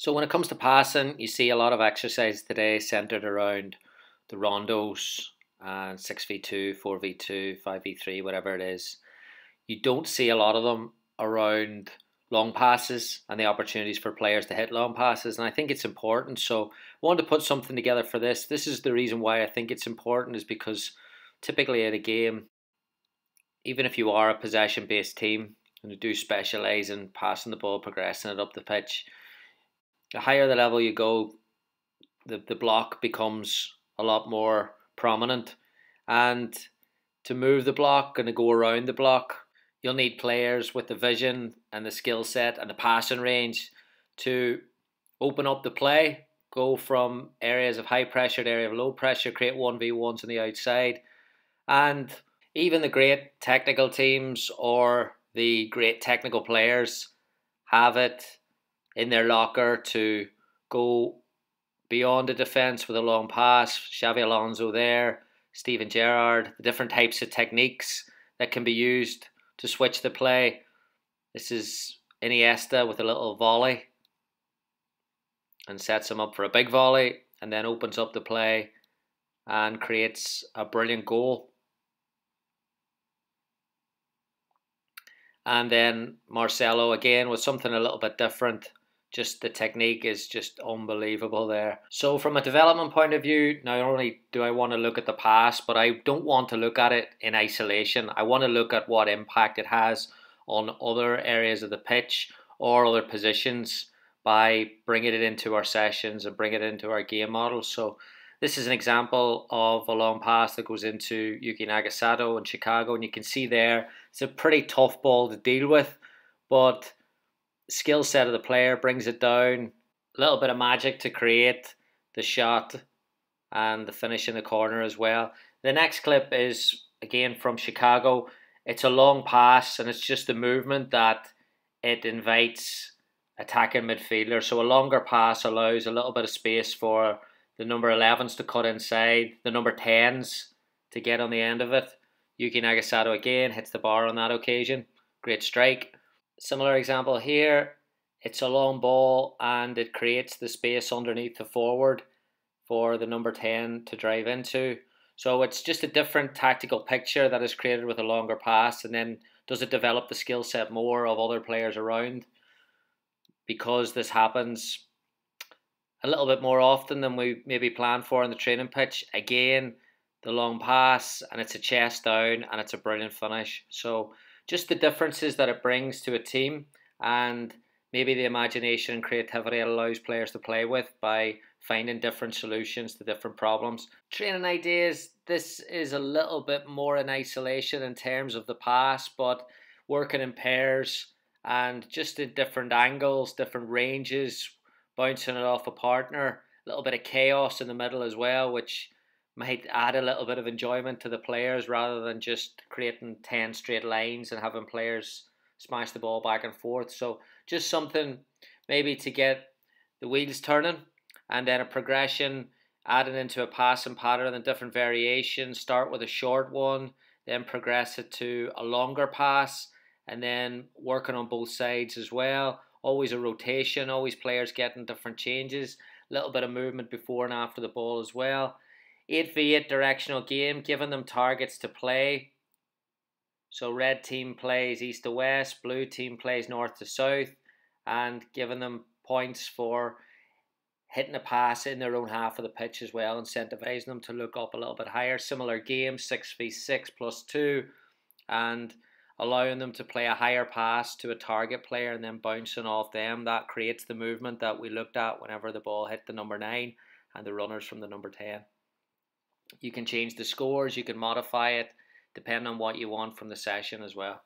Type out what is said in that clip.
So when it comes to passing, you see a lot of exercise today centered around the rondos and 6v2, 4v2, 5v3, whatever it is. You don't see a lot of them around long passes and the opportunities for players to hit long passes, and I think it's important. So I wanted to put something together for this. This is the reason why I think it's important, is because typically in a game, even if you are a possession-based team and you do specialise in passing the ball, progressing it up the pitch, the higher the level you go, the block becomes a lot more prominent. And to move the block and to go around the block, you'll need players with the vision and the skill set and the passing range to open up the play, go from areas of high pressure to area of low pressure, create 1v1s on the outside. And even the great technical teams or the great technical players have it in their locker to go beyond the defence with a long pass. Xavi Alonso there, Steven Gerrard, the different types of techniques that can be used to switch the play. This is Iniesta with a little volley and sets him up for a big volley and then opens up the play and creates a brilliant goal. And then Marcelo again with something a little bit different. Just the technique is just unbelievable there. So from a development point of view, not only do I want to look at the past, but I don't want to look at it in isolation. I want to look at what impact it has on other areas of the pitch or other positions by bringing it into our sessions and bringing it into our game models. So this is an example of a long pass that goes into Yuki Nagasato in Chicago, and you can see there it's a pretty tough ball to deal with, but skill set of the player brings it down. A little bit of magic to create the shot and the finish in the corner as well. The next clip is again from Chicago. It's a long pass and it's just the movement that it invites attacking midfielder. So a longer pass allows a little bit of space for the number 11s to cut inside, the number 10s to get on the end of it. Yuki Nagasato again hits the bar on that occasion. Great strike. Similar example here, it's a long ball and it creates the space underneath the forward for the number 10 to drive into. So it's just a different tactical picture that is created with a longer pass, and then does it develop the skill set more of other players around? Because this happens a little bit more often than we maybe planned for on the training pitch. Again, the long pass and it's a chest down and it's a brilliant finish. So just the differences that it brings to a team, and maybe the imagination and creativity it allows players to play with by finding different solutions to different problems. Training ideas, this is a little bit more in isolation in terms of the pass, but working in pairs and just in different angles, different ranges, bouncing it off a partner, a little bit of chaos in the middle as well, which might add a little bit of enjoyment to the players rather than just creating 10 straight lines and having players smash the ball back and forth. So just something maybe to get the wheels turning, and then a progression adding into a passing pattern and different variations. Start with a short one, then progress it to a longer pass, and then working on both sides as well. Always a rotation, always players getting different changes, a little bit of movement before and after the ball as well. 8v8 directional game, giving them targets to play. So red team plays east to west, blue team plays north to south, and giving them points for hitting a pass in their own half of the pitch as well, incentivizing them to look up a little bit higher. Similar game, 6v6 plus 2, and allowing them to play a higher pass to a target player and then bouncing off them. That creates the movement that we looked at whenever the ball hit the number 9 and the runners from the number 10. You can change the scores, you can modify it depending on what you want from the session as well.